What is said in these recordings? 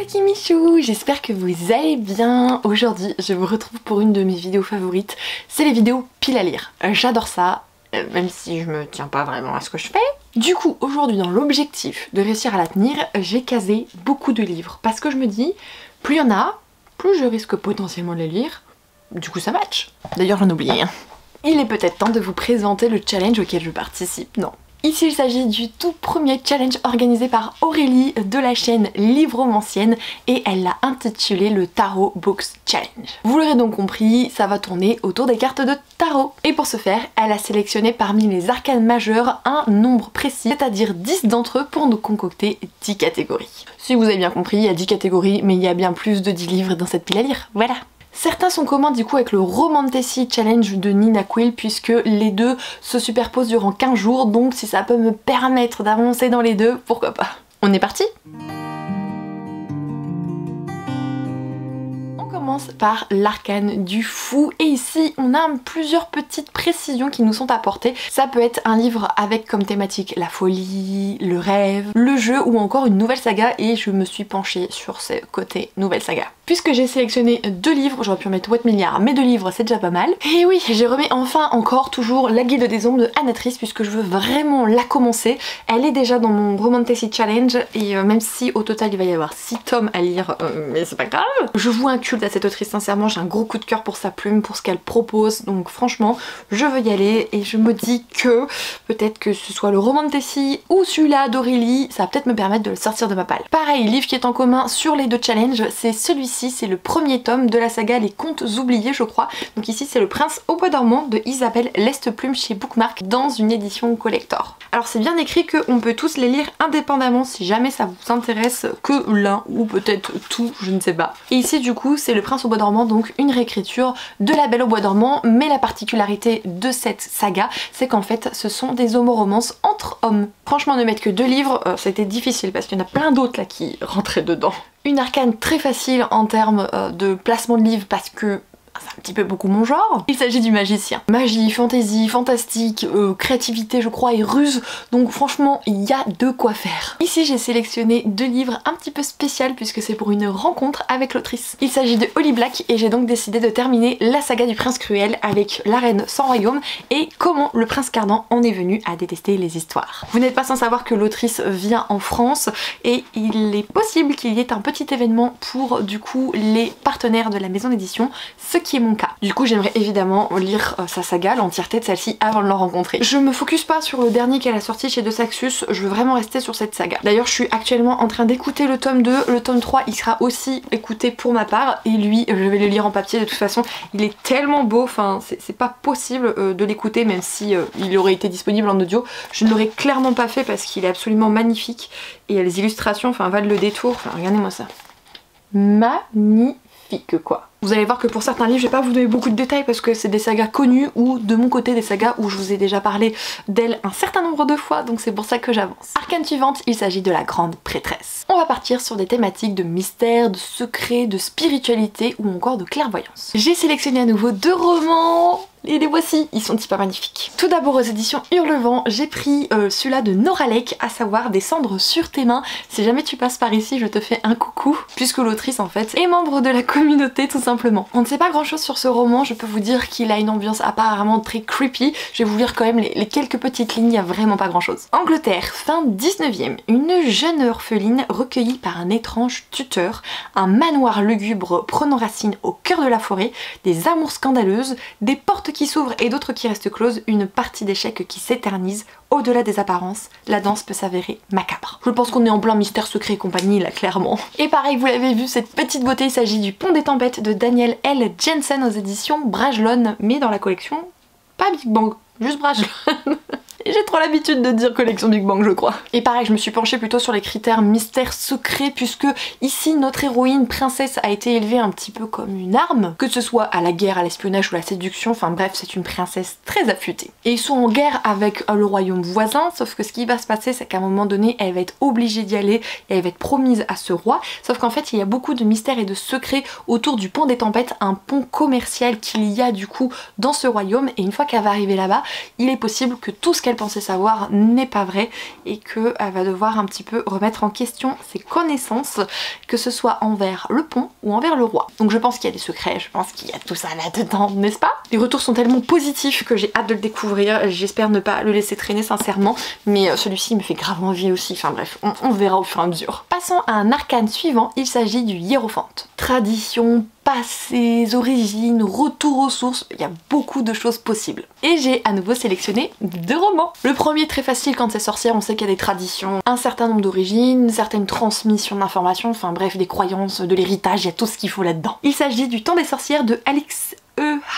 les Kimichou, j'espère que vous allez bien. Aujourd'hui je vous retrouve pour une de mes vidéos favorites, c'est les vidéos pile à lire. J'adore ça, même si je me tiens pas vraiment à ce que je fais. Du coup aujourd'hui dans l'objectif de réussir à la tenir, j'ai casé beaucoup de livres parce que je me dis, plus il y en a, plus je risque potentiellement de les lire, du coup ça match. D'ailleurs j'en oubliais un. Il est peut-être temps de vous présenter le challenge auquel je participe, non. Ici il s'agit du tout premier challenge organisé par Aurélie de la chaîne Livromancienne et elle l'a intitulé le Tarot Books Challenge. Vous l'aurez donc compris, ça va tourner autour des cartes de tarot. Et pour ce faire, elle a sélectionné parmi les arcanes majeurs un nombre précis, c'est-à-dire 10 d'entre eux pour nous concocter 10 catégories. Si vous avez bien compris, il y a 10 catégories, mais il y a bien plus de 10 livres dans cette pile à lire, voilà. Certains sont communs du coup avec le Romantasy Challenge de Nina Quill puisque les deux se superposent durant 15 jours, donc si ça peut me permettre d'avancer dans les deux, pourquoi pas. On est parti ? On commence par l'arcane du fou et ici on a plusieurs petites précisions qui nous sont apportées. Ça peut être un livre avec comme thématique la folie, le rêve, le jeu ou encore une nouvelle saga et je me suis penchée sur ce côté nouvelle saga. Puisque j'ai sélectionné 2 livres, j'aurais pu en mettre 8 milliards, mais 2 livres c'est déjà pas mal. Et oui, j'ai remis enfin encore toujours La Guilde des Ombres de Anatrice puisque je veux vraiment la commencer. Elle est déjà dans mon Romantasy Challenge et même si au total il va y avoir 6 tomes à lire, mais c'est pas grave. Je voue un culte à cette autrice, sincèrement j'ai un gros coup de cœur pour sa plume, pour ce qu'elle propose, donc franchement je veux y aller et je me dis que peut-être que ce soit le Romantasy ou celui-là d'Aurélie, ça va peut-être me permettre de le sortir de ma palle. Pareil, livre qui est en commun sur les 2 challenges, c'est celui-ci. C'est le premier tome de la saga Les Contes Oubliés je crois. Donc ici c'est Le Prince au Bois dormant de Isabelle Lesteplume chez Bookmark dans une édition collector. Alors c'est bien écrit qu'on peut tous les lire indépendamment si jamais ça vous intéresse que l'un ou peut-être tout, je ne sais pas. Et ici du coup c'est Le Prince au Bois dormant, donc une réécriture de La Belle au Bois dormant, mais la particularité de cette saga c'est qu'en fait ce sont des homoromances entre hommes. Franchement ne mettre que 2 livres, ça a été difficile parce qu'il y en a plein d'autres là qui rentraient dedans. Une arcane très facile en termes de placement de livres parce que c'est un petit peu beaucoup mon genre. Il s'agit du magicien. Magie, fantaisie, fantastique, créativité je crois et ruse. Donc franchement il y a de quoi faire. Ici j'ai sélectionné 2 livres un petit peu spéciaux puisque c'est pour une rencontre avec l'autrice. Il s'agit de Holly Black et j'ai donc décidé de terminer la saga du Prince Cruel avec La Reine sans royaume et comment le Prince Cardan en est venu à détester les histoires. Vous n'êtes pas sans savoir que l'autrice vient en France et il est possible qu'il y ait un petit événement pour du coup les partenaires de la maison d'édition, ce qui est mon cas. Du coup j'aimerais évidemment lire sa saga, l'entièreté de celle-ci avant de la rencontrer. Je me focus pas sur le dernier qu'elle a sorti chez De Saxus, je veux vraiment rester sur cette saga. D'ailleurs je suis actuellement en train d'écouter le tome 2, le tome 3 il sera aussi écouté pour ma part et lui je vais le lire en papier de toute façon, il est tellement beau, enfin c'est pas possible de l'écouter même si il aurait été disponible en audio, je ne l'aurais clairement pas fait parce qu'il est absolument magnifique et les illustrations enfin valent le détour, enfin regardez-moi ça. Magnifique quoi. Vous allez voir que pour certains livres, je vais pas vous donner beaucoup de détails parce que c'est des sagas connues ou de mon côté des sagas où je vous ai déjà parlé d'elles un certain nombre de fois, donc c'est pour ça que j'avance. Arcane suivante, il s'agit de la Grande Prêtresse. On va partir sur des thématiques de mystère, de secret, de spiritualité ou encore de clairvoyance. J'ai sélectionné à nouveau 2 romans et les voici, ils sont pas magnifiques. Tout d'abord aux éditions Hurlevent, j'ai pris celui-là de Nora Lake, à savoir Des cendres sur tes mains. Si jamais tu passes par ici, je te fais un coucou, puisque l'autrice en fait est membre de la communauté tout simplement. On ne sait pas grand chose sur ce roman, je peux vous dire qu'il a une ambiance apparemment très creepy. Je vais vous lire quand même les quelques petites lignes, il n'y a vraiment pas grand chose. Angleterre, fin 19e, une jeune orpheline recueillie par un étrange tuteur, un manoir lugubre prenant racine au cœur de la forêt, des amours scandaleuses, des portes qui s'ouvrent et d'autres qui restent closes, une partie d'échecs qui s'éternise. Au-delà des apparences, la danse peut s'avérer macabre. Je pense qu'on est en plein mystère secret et compagnie là, clairement. Et pareil, vous l'avez vu, cette petite beauté, il s'agit du Pont des Tempêtes de Daniel L. Jensen aux éditions Brajlon, mais dans la collection, pas Big Bang, juste Brajlon. J'ai trop l'habitude de dire collection Big Bang je crois. Et pareil je me suis penchée plutôt sur les critères mystère secret puisque ici notre héroïne princesse a été élevée un petit peu comme une arme, que ce soit à la guerre, à l'espionnage ou à la séduction, enfin bref c'est une princesse très affûtée. Et ils sont en guerre avec le royaume voisin, sauf que ce qui va se passer c'est qu'à un moment donné elle va être obligée d'y aller et elle va être promise à ce roi, sauf qu'en fait il y a beaucoup de mystères et de secrets autour du Pont des Tempêtes, un pont commercial qu'il y a du coup dans ce royaume et une fois qu'elle va arriver là-bas, il est possible que tout ce qu'elle qu'elle pensait savoir n'est pas vrai et qu'elle va devoir un petit peu remettre en question ses connaissances, que ce soit envers le pont ou envers le roi. Donc je pense qu'il y a des secrets, je pense qu'il y a tout ça là-dedans, n'est-ce pas? Les retours sont tellement positifs que j'ai hâte de le découvrir, j'espère ne pas le laisser traîner sincèrement, mais celui-ci me fait grave envie aussi, enfin bref, on verra au fur et à mesure. Passons à un arcane suivant, il s'agit du hiérophante. Tradition, passé, origines, retour aux sources, il y a beaucoup de choses possibles. Et j'ai à nouveau sélectionné 2 romans. Le premier très facile quand c'est sorcière, on sait qu'il y a des traditions, un certain nombre d'origines, certaines transmissions d'informations, enfin bref des croyances, de l'héritage, il y a tout ce qu'il faut là-dedans. Il s'agit du Temps des sorcières de Alix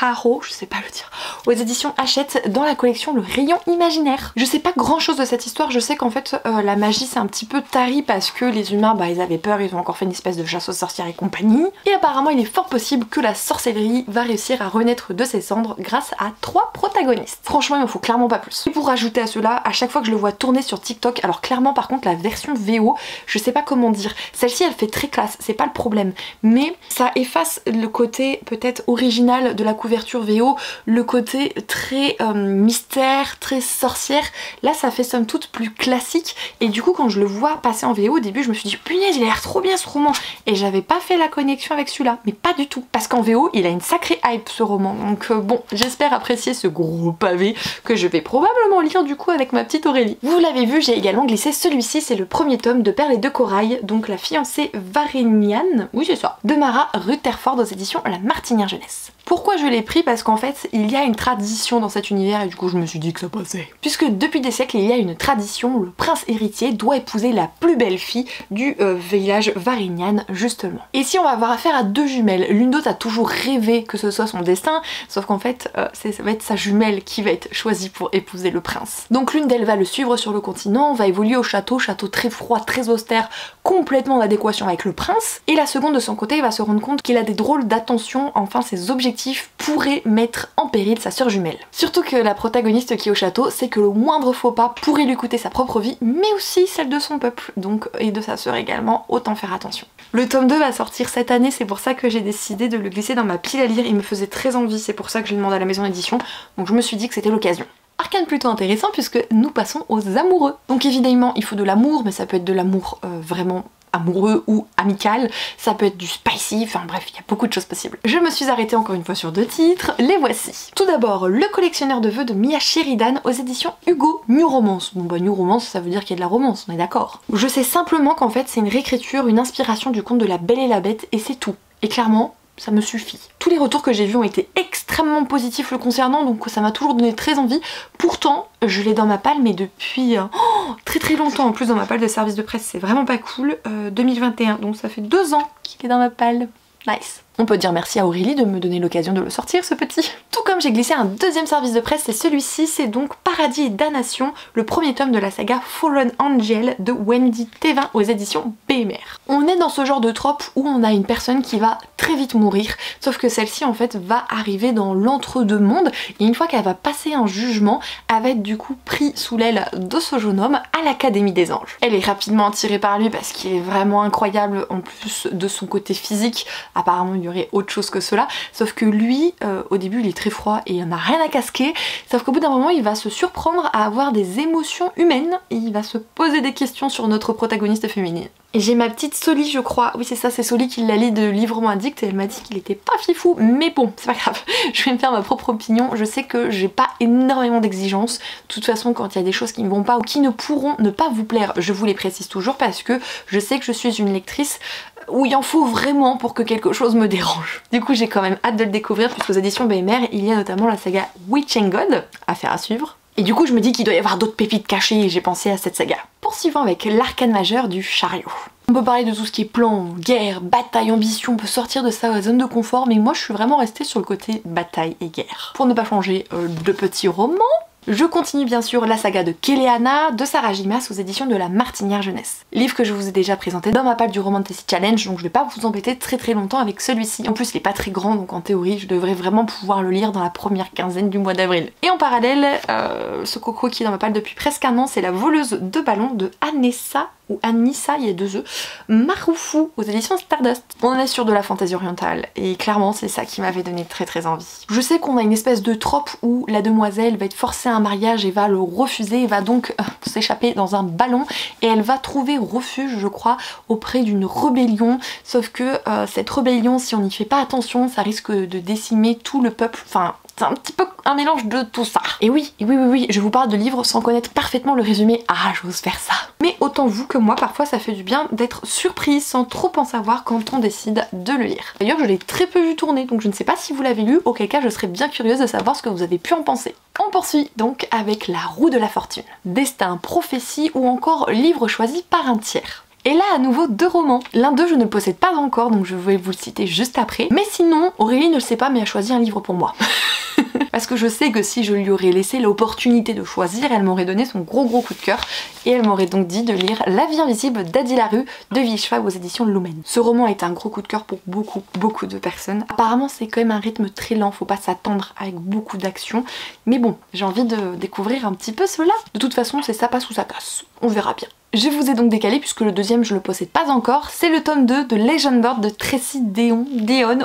Haro, je sais pas le dire, aux éditions Hachette dans la collection Le Rayon Imaginaire. Je sais pas grand chose de cette histoire, je sais qu'en fait la magie c'est un petit peu tari parce que les humains ils avaient peur, ils ont encore fait une espèce de chasse aux sorcières et compagnie. Et apparemment il est fort possible que la sorcellerie va réussir à renaître de ses cendres grâce à 3 protagonistes. Franchement il me faut clairement pas plus. Et pour rajouter à cela, à chaque fois que je le vois tourner sur TikTok, alors clairement par contre la version VO, je sais pas comment dire, celle-ci elle fait très classe, c'est pas le problème, mais ça efface le côté peut-être original de la couverture VO, le côté très mystère, très sorcière. Là ça fait somme toute plus classique et du coup quand je le vois passer en VO au début je me suis dit punaise il a l'air trop bien ce roman et j'avais pas fait la connexion avec celui-là, mais pas du tout parce qu'en VO il a une sacrée hype ce roman, donc bon j'espère apprécier ce gros pavé que je vais probablement lire du coup avec ma petite Aurélie. Vous l'avez vu, j'ai également glissé celui-ci, c'est le premier tome de Perles et de Corail, donc la fiancée Variniane, oui c'est ça, de Mara Rutherford aux éditions La Martinière Jeunesse. Pourquoi je l'ai pris? Parce qu'en fait il y a une tradition dans cet univers et du coup je me suis dit que ça passait. Puisque depuis des siècles il y a une tradition, le prince héritier doit épouser la plus belle fille du village Varignan justement. Et si on va avoir affaire à 2 jumelles, l'une d'autre a toujours rêvé que ce soit son destin, sauf qu'en fait ça va être sa jumelle qui va être choisie pour épouser le prince. Donc l'une d'elles va le suivre sur le continent, va évoluer au château, château très froid, très austère, complètement en adéquation avec le prince, et la seconde de son côté va se rendre compte qu'il a des drôles d'attention, enfin ses objectifs pourrait mettre en péril sa sœur jumelle. Surtout que la protagoniste qui est au château sait que le moindre faux pas pourrait lui coûter sa propre vie, mais aussi celle de son peuple, donc et de sa sœur également, autant faire attention. Le tome 2 va sortir cette année, c'est pour ça que j'ai décidé de le glisser dans ma pile à lire, il me faisait très envie, c'est pour ça que j'ai demandé à la maison d'édition, donc je me suis dit que c'était l'occasion. Arcane plutôt intéressant puisque nous passons aux amoureux. Donc évidemment il faut de l'amour, mais ça peut être de l'amour vraiment amoureux ou amical, ça peut être du spicy, enfin bref, il y a beaucoup de choses possibles. Je me suis arrêtée encore une fois sur 2 titres, les voici. Tout d'abord, Le collectionneur de vœux de Mia Sheridan aux éditions Hugo, New Romance. Bon bah New Romance ça veut dire qu'il y a de la romance, on est d'accord. Je sais simplement qu'en fait c'est une réécriture, une inspiration du conte de La Belle et la Bête et c'est tout. Et clairement, ça me suffit. Tous les retours que j'ai vus ont été extrêmement positifs le concernant, donc ça m'a toujours donné très envie. Pourtant, je l'ai dans ma palle, mais depuis très longtemps en plus dans ma palle de service de presse, c'est vraiment pas cool. 2021, donc ça fait 2 ans qu'il est dans ma palle. Nice. On peut dire merci à Aurélie de me donner l'occasion de le sortir ce petit. Tout comme j'ai glissé un 2e service de presse, c'est celui-ci, c'est donc Paradis et Damnation, le premier tome de la saga Fallen Angel de Wendy Thévin aux éditions BMR. On est dans ce genre de trope où on a une personne qui va très vite mourir, sauf que celle-ci en fait va arriver dans l'entre-deux mondes et une fois qu'elle va passer un jugement, elle va être du coup prise sous l'aile de ce jeune homme à l'Académie des Anges. Elle est rapidement attirée par lui parce qu'il est vraiment incroyable en plus de son côté physique, apparemment il y aurait autre chose que cela, sauf que lui au début il est très froid et il en a rien à casquer, sauf qu'au bout d'un moment il va se surprendre à avoir des émotions humaines et il va se poser des questions sur notre protagoniste féminine. Et j'ai ma petite Soli je crois, oui c'est ça, c'est Soli qui l'a lu de Librement Addict et elle m'a dit qu'il était pas fifou, mais bon c'est pas grave, je vais me faire ma propre opinion, je sais que j'ai pas énormément d'exigences, de toute façon quand il y a des choses qui ne vont pas ou qui ne pourront ne pas vous plaire, je vous les précise toujours parce que je sais que je suis une lectrice où il en faut vraiment pour que quelque chose me dérange. Du coup j'ai quand même hâte de le découvrir puisqu'aux éditions BMR il y a notamment la saga Witch and God, affaire à suivre. Et du coup je me dis qu'il doit y avoir d'autres pépites cachées et j'ai pensé à cette saga. Poursuivant avec l'arcane majeur du chariot. On peut parler de tout ce qui est plan, guerre, bataille, ambition, on peut sortir de sa zone de confort, mais moi je suis vraiment restée sur le côté bataille et guerre. Pour ne pas changer de petits romans, je continue bien sûr la saga de Kéléana de Sarah Gimas aux éditions de La Martinière Jeunesse. Livre que je vous ai déjà présenté dans ma palle du Romantasy Challenge, donc je vais pas vous embêter très longtemps avec celui-ci. En plus il est pas très grand, donc en théorie je devrais vraiment pouvoir le lire dans la première quinzaine du mois d'avril. Et en parallèle, ce coco qui est dans ma palle depuis presque un an, c'est La voleuse de ballon de Anessa ou Anissa, il y a 2 E, Marufu aux éditions Stardust. On est sur de la fantaisie orientale et clairement c'est ça qui m'avait donné très envie. Je sais qu'on a une espèce de trope où la demoiselle va être forcée à un mariage et va le refuser et va donc s'échapper dans un ballon et elle va trouver refuge je crois auprès d'une rébellion, sauf que cette rébellion, si on n'y fait pas attention, ça risque de décimer tout le peuple, enfin c'est un petit peu un mélange de tout ça. Et oui, je vous parle de livres sans connaître parfaitement le résumé. Ah, j'ose faire ça. Mais autant vous que moi, parfois ça fait du bien d'être surprise sans trop en savoir quand on décide de le lire. D'ailleurs, je l'ai très peu vu tourner, donc je ne sais pas si vous l'avez lu, auquel cas je serais bien curieuse de savoir ce que vous avez pu en penser. On poursuit donc avec La Roue de la Fortune. Destin, prophétie ou encore livre choisi par un tiers. Et là à nouveau 2 romans. L'un d'eux je ne le possède pas encore donc je vais vous le citer juste après. Mais sinon Aurélie ne le sait pas mais a choisi un livre pour moi. Parce que je sais que si je lui aurais laissé l'opportunité de choisir, elle m'aurait donné son gros coup de cœur et elle m'aurait donc dit de lire La vie invisible d'Adi Larue de Vichfa aux éditions Lumen. Ce roman est un gros coup de cœur pour beaucoup de personnes. Apparemment c'est quand même un rythme très lent, faut pas s'attendre avec beaucoup d'action. Mais bon, j'ai envie de découvrir un petit peu cela. De toute façon c'est ça passe ou ça casse, on verra bien. Je vous ai donc décalé puisque le deuxième je le possède pas encore, c'est le tome 2 de Legend Bird de Tracy Deon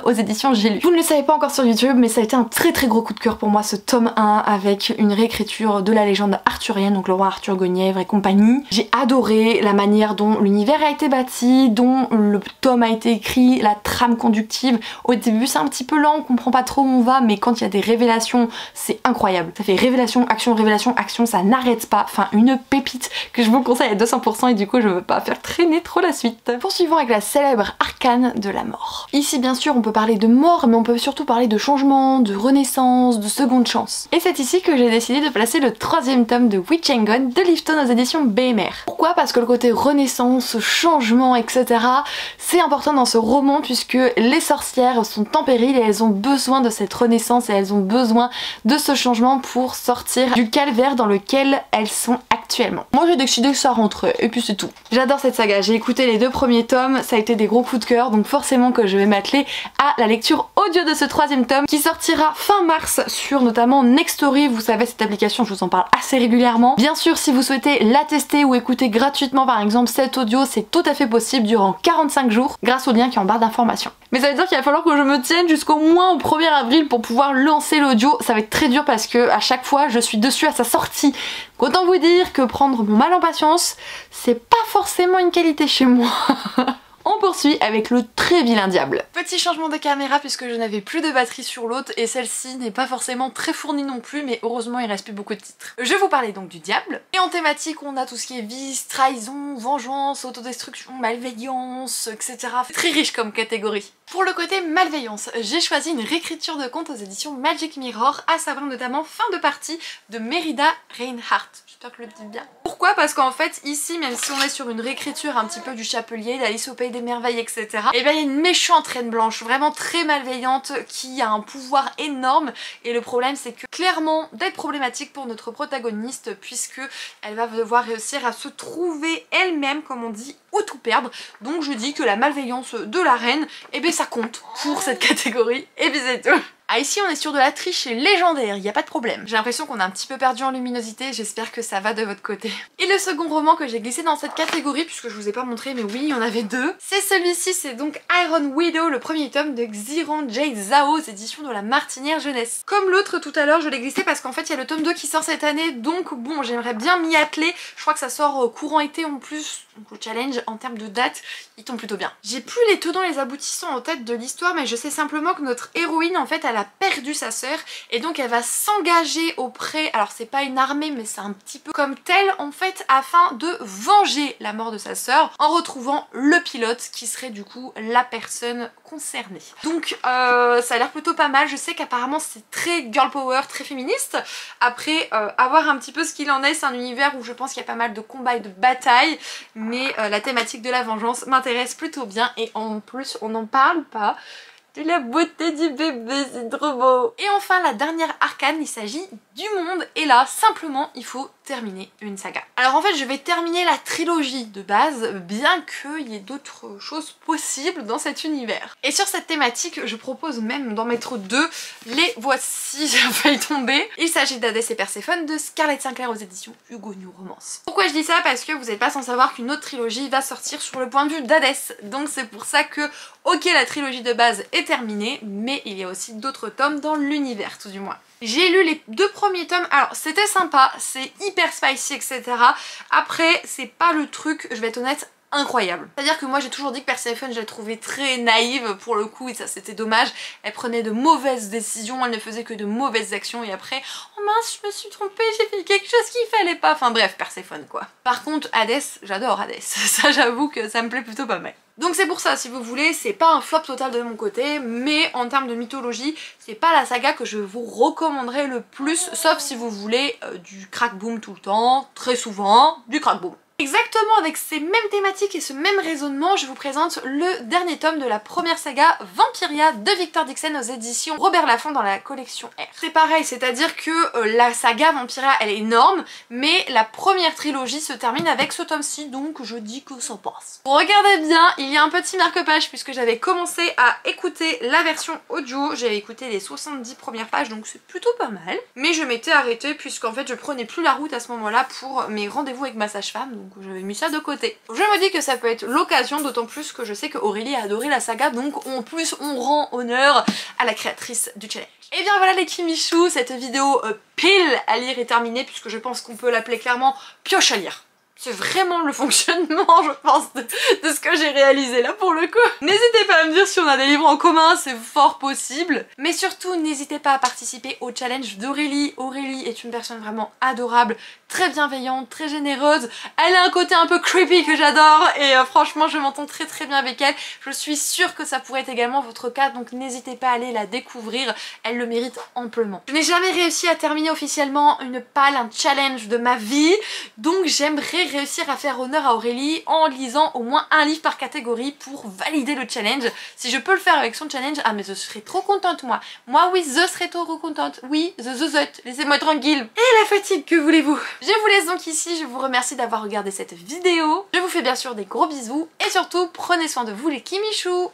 aux éditions J'ai lu. Vous ne le savez pas encore sur YouTube mais ça a été un très gros coup de cœur pour moi ce tome 1 avec une réécriture de la légende arthurienne, donc le roi Arthur Guenièvre et compagnie. J'ai adoré la manière dont l'univers a été bâti, dont le tome a été écrit, la trame conductive. Au début c'est un petit peu lent, on comprend pas trop où on va mais quand il y a des révélations c'est incroyable. Ça fait révélation, action, ça n'arrête pas. Enfin une pépite que je vous conseille à 200% et du coup je veux pas faire traîner trop la suite. Poursuivons avec la célèbre arcane de la mort. Ici bien sûr on peut parler de mort mais on peut surtout parler de changement, de renaissance, de seconde chance. Et c'est ici que j'ai décidé de placer le 3e tome de Witch and Gone de Lifton aux éditions BMR. Pourquoi? Parce que le côté renaissance, changement, etc. c'est important dans ce roman puisque les sorcières sont en péril et elles ont besoin de cette renaissance et elles ont besoin de ce changement pour sortir du calvaire dans lequel elles sont actuellement. Moi j'ai décidé que ça rentrait et puis c'est tout. J'adore cette saga, j'ai écouté les 2 premiers tomes, ça a été des gros coups de cœur donc forcément que je vais m'atteler à la lecture audio de ce 3e tome qui sortira fin mars sur notamment Nextory, vous savez cette application je vous en parle assez régulièrement. Bien sûr si vous souhaitez la tester ou écouter gratuitement par exemple cet audio c'est tout à fait possible durant 45 jours grâce au lien qui est en barre d'informations. Mais ça veut dire qu'il va falloir que je me tienne jusqu'au moins au 1er avril pour pouvoir lancer l'audio, ça va être très dur parce que à chaque fois je suis dessus à sa sortie. Autant vous dire que prendre mon mal en patience, c'est pas forcément une qualité chez moi. On poursuit avec le très vilain diable. Petit changement de caméra puisque je n'avais plus de batterie sur l'autre et celle-ci n'est pas forcément très fournie non plus mais heureusement il reste plus beaucoup de titres. Je vous parlais donc du diable et en thématique on a tout ce qui est vice, trahison, vengeance, autodestruction, malveillance, etc. C'est très riche comme catégorie. Pour le côté malveillance, j'ai choisi une réécriture de conte aux éditions Magic Mirror, à savoir notamment fin de partie de Merida Reinhardt. J'espère que je le dis bien. Pourquoi? Parce qu'en fait ici, même si on est sur une réécriture un petit peu du Chapelier, d'Alice au Pays des Merveilles, etc. Et bien il y a une méchante reine blanche, vraiment très malveillante, qui a un pouvoir énorme et le problème c'est que clairement d'être problématique pour notre protagoniste puisque elle va devoir réussir à se trouver elle-même comme on dit ou tout perdre. Donc je dis que la malveillance de la reine, et bien ça compte pour cette catégorie et puis c'est tout. Ah ici on est sur de la triche légendaire, il n'y a pas de problème. J'ai l'impression qu'on a un petit peu perdu en luminosité, j'espère que ça va de votre côté. Et le second roman que j'ai glissé dans cette catégorie, puisque je vous ai pas montré mais oui il y en avait 2, c'est celui-ci, c'est donc Iron Widow, le premier tome de Xiran Jade Zhao, éditions de la Martinière Jeunesse. Comme l'autre tout à l'heure je l'ai glissé parce qu'en fait il y a le tome 2 qui sort cette année, donc bon j'aimerais bien m'y atteler, je crois que ça sort courant été en plus, donc le challenge en termes de date il tombe plutôt bien. J'ai plus les tenants et les aboutissants en tête de l'histoire mais je sais simplement que notre héroïne en fait elle a perdu sa sœur et donc elle va s'engager auprès, alors c'est pas une armée mais c'est un petit peu comme telle en fait, afin de venger la mort de sa sœur en retrouvant le pilote qui serait du coup la personne concernée. Donc ça a l'air plutôt pas mal, je sais qu'apparemment c'est très girl power, très féministe. Après à voir un petit peu ce qu'il en est, c'est un univers où je pense qu'il y a pas mal de combats et de batailles mais la thématique de la vengeance m'intéresse plutôt bien et en plus on n'en parle pas de la beauté du bébé, c'est trop beau. Et enfin la dernière arcane, il s'agit du monde, et là simplement il faut terminer une saga. Alors en fait je vais terminer la trilogie de base, bien qu'il y ait d'autres choses possibles dans cet univers. Et sur cette thématique je propose même d'en mettre deux, les voici, j'ai failli tomber. Il s'agit d'Hadès et Perséphone de Scarlett Sinclair aux éditions Hugo New Romance. Pourquoi je dis ça? Parce que vous n'êtes pas sans savoir qu'une autre trilogie va sortir sur le point de vue d'Hadès, donc c'est pour ça que ok la trilogie de base est terminée, mais il y a aussi d'autres tomes dans l'univers tout du moins. J'ai lu les 2 premiers tomes, alors c'était sympa, c'est hyper spicy etc. Après c'est pas le truc, je vais être honnête, incroyable. C'est-à-dire que moi j'ai toujours dit que Perséphone je l'ai trouvée très naïve pour le coup et ça c'était dommage. Elle prenait de mauvaises décisions, elle ne faisait que de mauvaises actions et après oh mince je me suis trompée, j'ai fait quelque chose qu'il fallait pas. Enfin bref, Perséphone quoi. Par contre Hadès, j'adore Hadès, ça j'avoue que ça me plaît plutôt pas mal. Donc c'est pour ça, si vous voulez, c'est pas un flop total de mon côté, mais en termes de mythologie, c'est pas la saga que je vous recommanderais le plus, sauf si vous voulez du crack boom tout le temps, très souvent, du crack boom. Exactement avec ces mêmes thématiques et ce même raisonnement, je vous présente le dernier tome de la première saga Vampiria de Victor Dixon aux éditions Robert Laffont dans la collection R. C'est pareil, c'est-à-dire que la saga Vampiria elle est énorme, mais la première trilogie se termine avec ce tome-ci, donc je dis que ça passe. Regardez bien, il y a un petit marque-page puisque j'avais commencé à écouter la version audio, j'avais écouté les 70 premières pages donc c'est plutôt pas mal, mais je m'étais arrêtée puisqu'en fait je prenais plus la route à ce moment-là pour mes rendez-vous avec ma sage-femme, donc j'avais mis ça de côté. Je me dis que ça peut être l'occasion, d'autant plus que je sais que Aurélie a adoré la saga, donc en plus on rend honneur à la créatrice du challenge. Et bien voilà les Kimichou, cette vidéo pile à lire est terminée puisque je pense qu'on peut l'appeler clairement pioche à lire. C'est vraiment le fonctionnement, je pense, de ce que j'ai réalisé là pour le coup. N'hésitez pas à me dire si on a des livres en commun, c'est fort possible. Mais surtout, n'hésitez pas à participer au challenge d'Aurélie. Aurélie est une personne vraiment adorable, très bienveillante, très généreuse. Elle a un côté un peu creepy que j'adore et franchement, je m'entends très très bien avec elle. Je suis sûre que ça pourrait être également votre cas, donc n'hésitez pas à aller la découvrir. Elle le mérite amplement. Je n'ai jamais réussi à terminer officiellement une palle, un challenge de ma vie, donc j'aimerais réussir à faire honneur à Aurélie en lisant au moins un livre par catégorie pour valider le challenge. Si je peux le faire avec son challenge, ah mais je serais trop contente moi. Moi oui, je serais trop contente. Oui, laissez-moi tranquille. Et la fatigue, que voulez-vous? Je vous laisse donc ici, je vous remercie d'avoir regardé cette vidéo. Je vous fais bien sûr des gros bisous et surtout prenez soin de vous les Kimichou.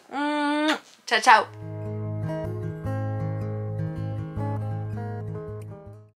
Ciao ciao.